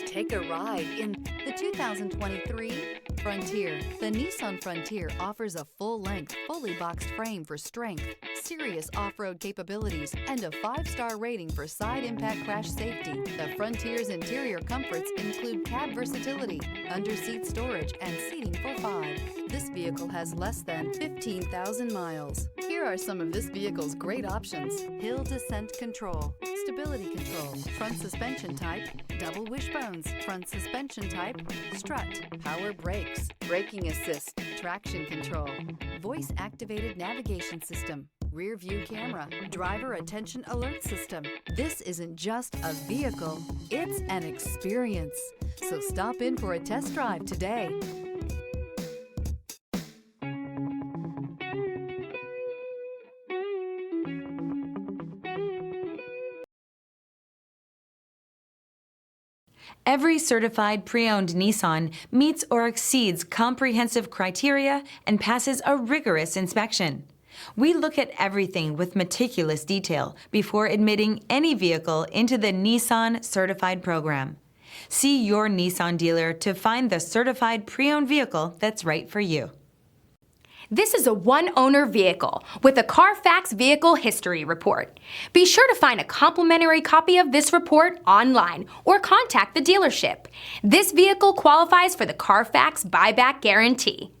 Take a ride in the 2023 Frontier. The Nissan Frontier offers a full-length, fully boxed frame for strength, serious off-road capabilities, and a 5-star rating for side impact crash safety. The Frontier's interior comforts include cab versatility, under-seat storage, and seating for 5. This vehicle has less than 15,000 miles. Here are some of this vehicle's great options: hill descent control, stability control, front suspension type, double wishbones, front suspension type, strut, power brakes, braking assist, traction control, voice activated navigation system, rear view camera, driver attention alert system. This isn't just a vehicle, it's an experience. So stop in for a test drive today. Every certified pre-owned Nissan meets or exceeds comprehensive criteria and passes a rigorous inspection. We look at everything with meticulous detail before admitting any vehicle into the Nissan Certified Program. See your Nissan dealer to find the certified pre-owned vehicle that's right for you. This is a one-owner vehicle with a Carfax Vehicle History Report. Be sure to find a complimentary copy of this report online or contact the dealership. This vehicle qualifies for the Carfax Buyback Guarantee.